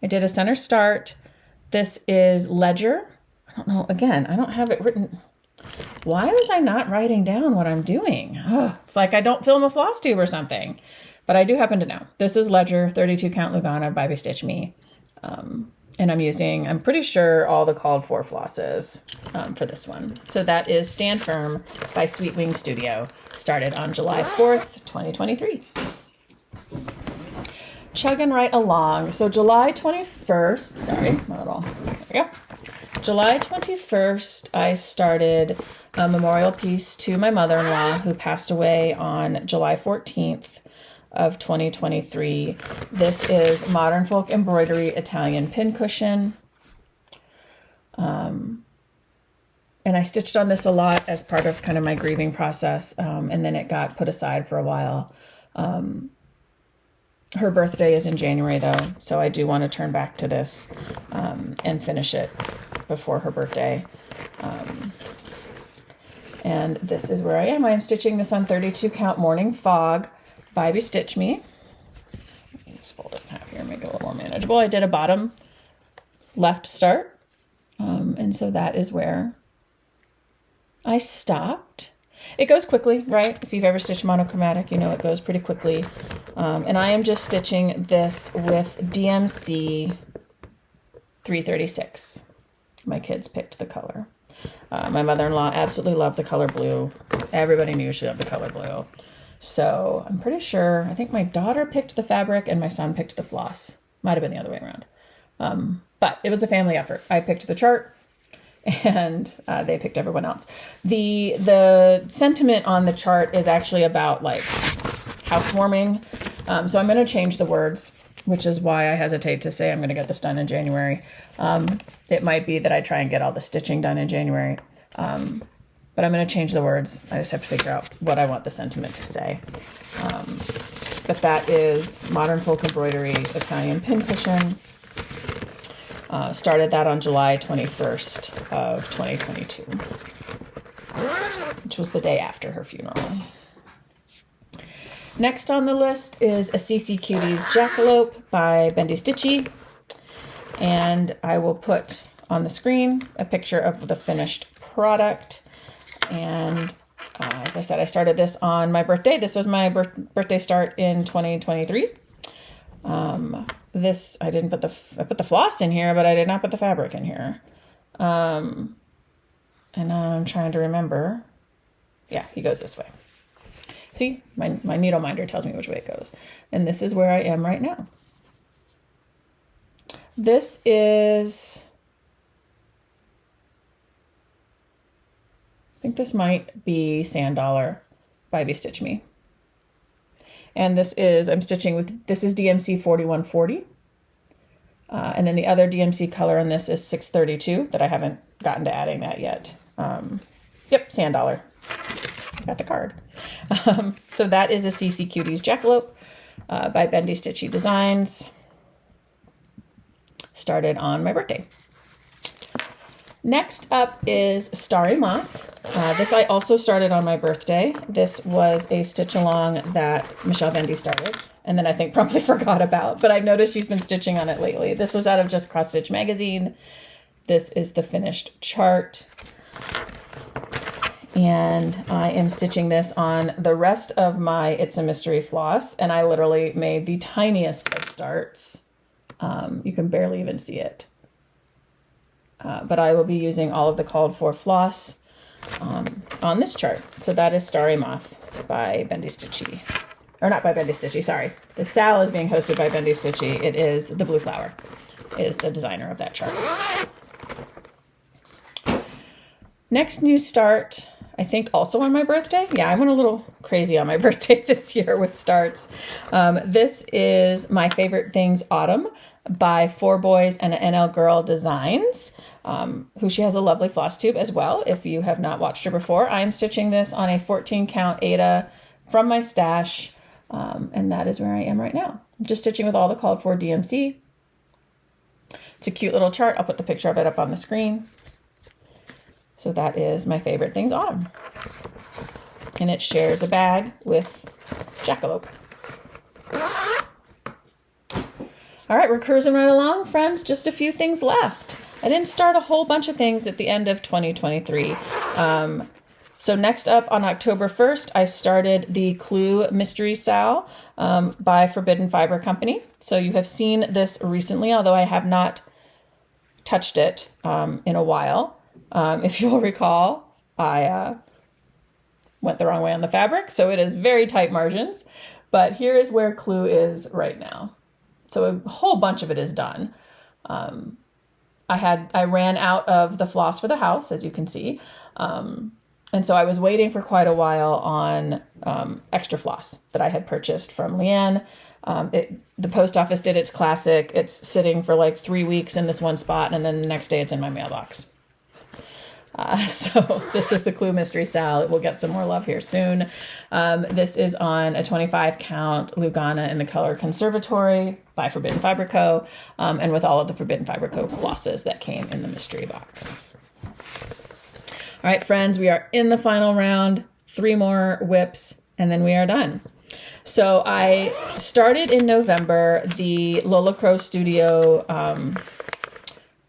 I did a center start. This is Ledger. I don't know, again, I don't have it written. Why was I not writing down what I'm doing? Oh, it's like I don't film a floss tube or something. But I do happen to know. This is Ledger 32 count Lugana by Stitch Me. And I'm using, I'm pretty sure, all the called for flosses for this one. So that is Stand Firm by Sweet Wing Studio. Started on July 4th, 2023. Chugging right along. So July 21st, sorry, my little, there we go. July 21st, I started a memorial piece to my mother-in-law who passed away on July 14th of 2023. This is Modern Folk Embroidery Italian Pincushion. And I stitched on this a lot as part of kind of my grieving process. And then it got put aside for a while. Her birthday is in January though, so I do want to turn back to this and finish it before her birthday. And this is where I am. I am stitching this on 32 count Morning Fog by Stitch Me. Just fold it in half here and make it a little more manageable. I did a bottom left start. And so that is where I stopped. It goes quickly, right? If you've ever stitched monochromatic, you know it goes pretty quickly. And I am just stitching this with DMC 336. My kids picked the color. My mother-in-law absolutely loved the color blue. Everybody knew she loved the color blue. So I'm pretty sure, I think my daughter picked the fabric and my son picked the floss. Might have been the other way around. But it was a family effort. I picked the chart and they picked everyone else. The sentiment on the chart is actually about like housewarming. So I'm going to change the words, which is why I hesitate to say I'm going to get this done in January. It might be that I try and get all the stitching done in January. But I'm going to change the words. I just have to figure out what I want the sentiment to say. But that is Modern Folk Embroidery Italian Pincushion. Started that on July 21st of 2022, which was the day after her funeral. Next on the list is a CC Cuties Jackalope by Stitchy. And I will put on the screen a picture of the finished product. And as I said, I started this on my birthday. This was my birthday start in 2023. This, I put the floss in here, but I did not put the fabric in here. And I'm trying to remember. Yeah, he goes this way. See, my needle minder tells me which way it goes. And this is where I am right now. This is, I think this might be Sand Dollar by Stitch Me. And this is, I'm stitching with, this is DMC 4140. And then the other DMC color in this is 632 that I haven't gotten to adding that yet. Yep, Sand Dollar. Got the card. So that is a CC Cuties Jackalope by Bendy Stitchy Designs. Started on my birthday. Next up is Starry Moth. This I also started on my birthday. This was a stitch along that Michelle Bendy started and then I think promptly forgot about, but I've noticed she's been stitching on it lately. This was out of Just Cross Stitch magazine. This is the finished chart. And I am stitching this on the rest of my It's a Mystery floss, and I literally made the tiniest of starts. You can barely even see it. But I will be using all of the called for floss on this chart. So that is Starry Moth by Bendy Stitchy. Or not by Bendy Stitchy, sorry. The Sal is being hosted by Bendy Stitchy. It is the Blue Flower, is the designer of that chart. Next new start, I think also on my birthday. Yeah, I went a little crazy on my birthday this year with starts. This is My Favorite Things Autumn by Four Boys and an NL Girl Designs, who she has a lovely floss tube as well. If you have not watched her before, I am stitching this on a 14 count Ada from my stash. And that is where I am right now. I'm just stitching with all the called for DMC. It's a cute little chart. I'll put the picture of it up on the screen. So that is My Favorite Things Autumn. And it shares a bag with Jackalope. All right, we're cruising right along, friends. Just a few things left. I didn't start a whole bunch of things at the end of 2023. So next up on October 1st, I started the Clue Mystery Sal by Forbidden Fiber Company. So you have seen this recently, although I have not touched it in a while. If you'll recall, I went the wrong way on the fabric, so it is very tight margins. But here is where Clue is right now. So a whole bunch of it is done. I ran out of the floss for the house, as you can see. And so I was waiting for quite a while on extra floss that I had purchased from Leanne. The post office did its classic. It's sitting for like 3 weeks in this one spot, and then the next day it's in my mailbox. So this is the Clue Mystery Sal. It will get some more love here soon. This is on a 25 count Lugana in the color Conservatory by Forbidden Fiber Co. And with all of the Forbidden Fiber Co. flosses that came in the mystery box. All right, friends, we are in the final round. 3 more whips, and then we are done. So I started in November the Lola Crow Studio,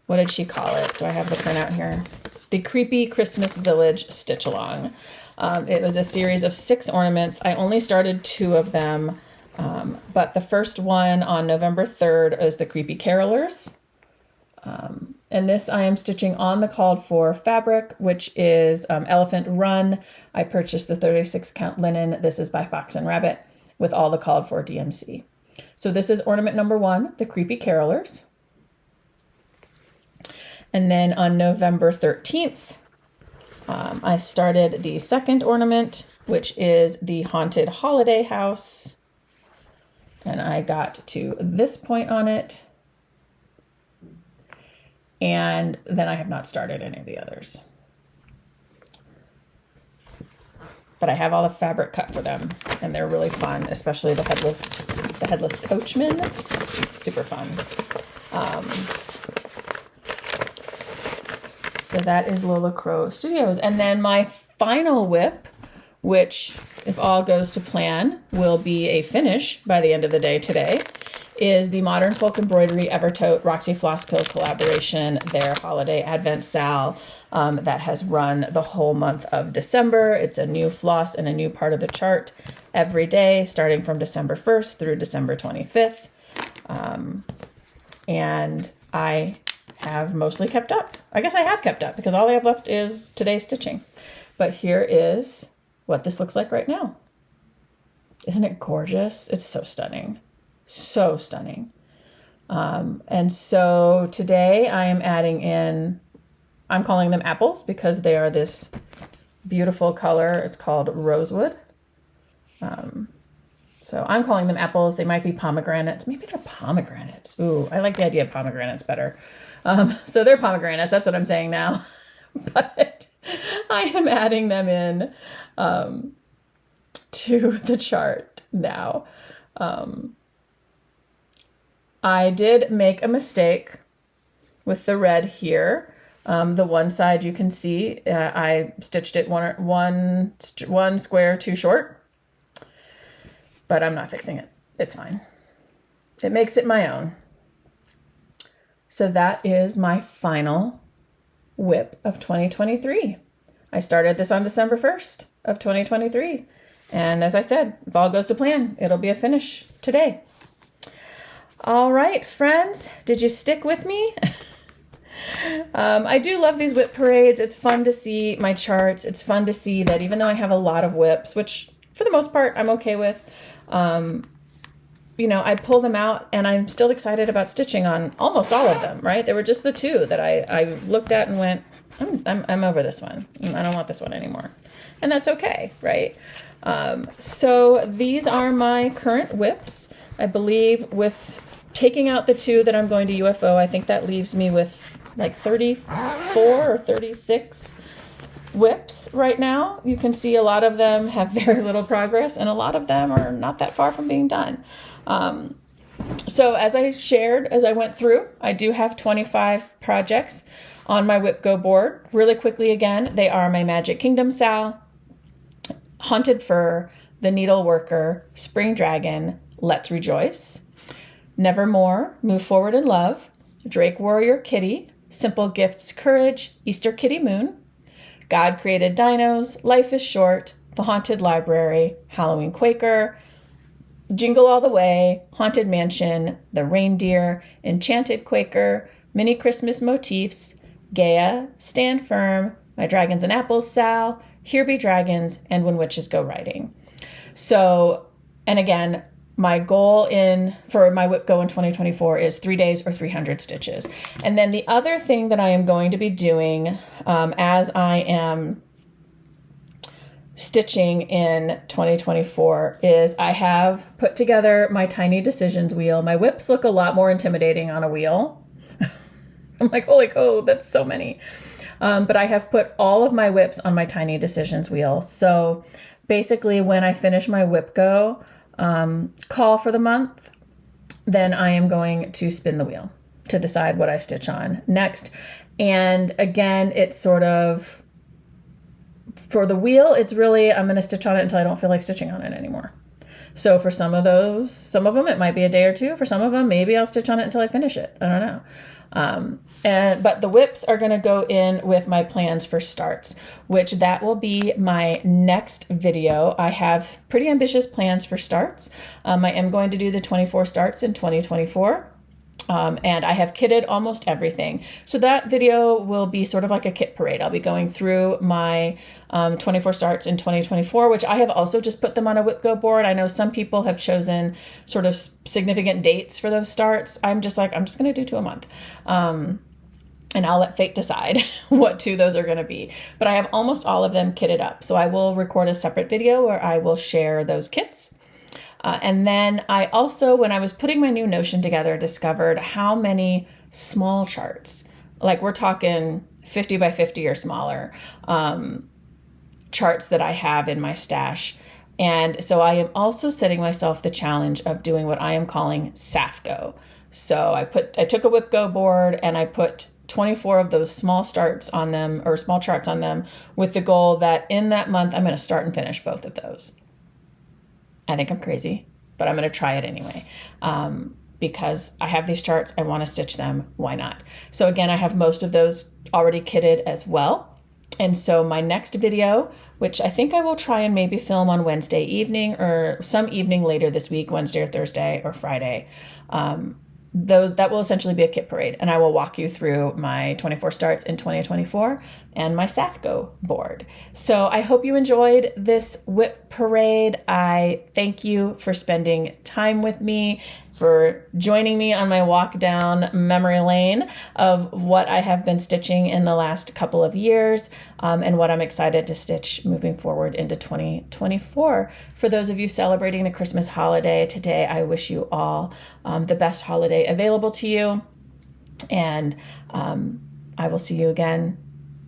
what did she call it? Do I have the printout here? The Creepy Christmas Village Stitch Along. It was a series of 6 ornaments. I only started 2 of them, but the first one on November 3rd is the Creepy Carolers. And this I am stitching on the called for fabric, which is Elephant Run. I purchased the 36 count linen. This is by Fox and Rabbit with all the called for DMC. So this is ornament number 1, the Creepy Carolers. And then on November 13th, I started the second ornament, which is the Haunted Holiday House. And I got to this point on it. And then I have not started any of the others. But I have all the fabric cut for them, and they're really fun, especially the headless coachman. Super fun. So that is Lola Crow Studios. And then my final whip, which, if all goes to plan, will be a finish by the end of the day today, is the Modern Folk Embroidery Evertote Roxy Flossco collaboration, their holiday advent sal that has run the whole month of December. It's a new floss and a new part of the chart every day, starting from December 1st through December 25th. And I have mostly kept up. I guess I have kept up because all I have left is today's stitching. But here is what this looks like right now. Isn't it gorgeous? It's so stunning. So stunning. And so today I am adding in, I'm calling them apples because they are this beautiful color. It's called rosewood. So I'm calling them apples. They might be pomegranates. Maybe they're pomegranates. Ooh, I like the idea of pomegranates better. So they're pomegranates. That's what I'm saying now. But I am adding them in to the chart now. I did make a mistake with the red here. The one side you can see, I stitched it one square too short, but I'm not fixing it. It's fine. It makes it my own. So that is my final whip of 2023. I started this on December 1st of 2023. And as I said, if all goes to plan, it'll be a finish today. All right, friends, did you stick with me? I do love these WIP parades. It's fun to see my charts. It's fun to see that even though I have a lot of WIPs, which for the most part I'm okay with, you know, I pull them out and I'm still excited about stitching on almost all of them, right? There were just the 2 that I looked at and went, I'm over this one. I don't want this one anymore. And that's okay, right? So these are my current WIPs. I believe with taking out the 2 that I'm going to UFO, I think that leaves me with like 34 or 36 WIPs right now. You can see a lot of them have very little progress and a lot of them are not that far from being done. So as I shared, as I went through, I do have 25 projects on my WIPGO board. Really quickly again, they are my Magic Kingdom Sal, Haunted Fur, the Needleworker, Spring Dragon, Let's Rejoice, Nevermore, Move Forward in Love, Drake Warrior Kitty, Simple Gifts Courage, Easter Kitty Moon, God Created Dinos, Life is Short, The Haunted Library, Halloween Quaker, Jingle All the Way, Haunted Mansion, The Reindeer, Enchanted Quaker, Mini Christmas Motifs, Gaia, Stand Firm, My Dragons and Apples, Sal, Here Be Dragons, and When Witches Go Riding. So, and again, my goal for my WIPGO in 2024 is 3 days or 300 stitches. And then the other thing that I am going to be doing as I am stitching in 2024 is I have put together my Tiny Decisions wheel. My WIPs look a lot more intimidating on a wheel. I'm like, holy cow, that's so many. But I have put all of my WIPs on my Tiny Decisions wheel. So basically when I finish my WIPGO call for the month, then I am going to spin the wheel to decide what I stitch on next. And again, it's sort of, for the wheel, it's really, I'm going to stitch on it until I don't feel like stitching on it anymore. So for some of them, it might be a day or two. For some of them, maybe I'll stitch on it until I finish it. I don't know. But the WIPs are going to go in with my plans for starts, which that will be my next video. I have pretty ambitious plans for starts. I am going to do the 24 starts in 2024. And I have kitted almost everything. So that video will be sort of like a kit parade. I'll be going through my 24 starts in 2024, which I have also just put them on a WIPGO board. I know some people have chosen sort of significant dates for those starts. I'm just like, I'm just going to do 2 a month. And I'll let fate decide what 2 those are going to be. But I have almost all of them kitted up. So I will record a separate video where I will share those kits. And then I also, when I was putting my new Notion together, discovered how many small charts, like we're talking 50 by 50 or smaller, charts that I have in my stash. And so I am also setting myself the challenge of doing what I am calling SAFGO. So I took a WIPGO board and I put 24 of those small starts on them, or small charts on them, with the goal that in that month, I'm going to start and finish both of those. I think I'm crazy, but I'm going to try it anyway. Because I have these charts, I want to stitch them, why not? So again, I have most of those already kitted as well. And so my next video, which I think I will try and maybe film on Wednesday evening or some evening later this week, Wednesday or Thursday or Friday, that will essentially be a kit parade. And I will walk you through my 24 starts in 2024 and my SAFGO board. So I hope you enjoyed this WIP parade. I thank you for spending time with me, for joining me on my walk down memory lane of what I have been stitching in the last couple of years, and what I'm excited to stitch moving forward into 2024. For those of you celebrating the Christmas holiday today, I wish you all the best holiday available to you. And I will see you again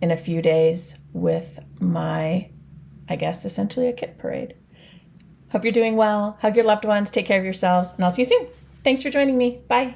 in a few days with my, I guess, essentially a kit parade. Hope you're doing well. Hug your loved ones. Take care of yourselves. And I'll see you soon. Thanks for joining me. Bye.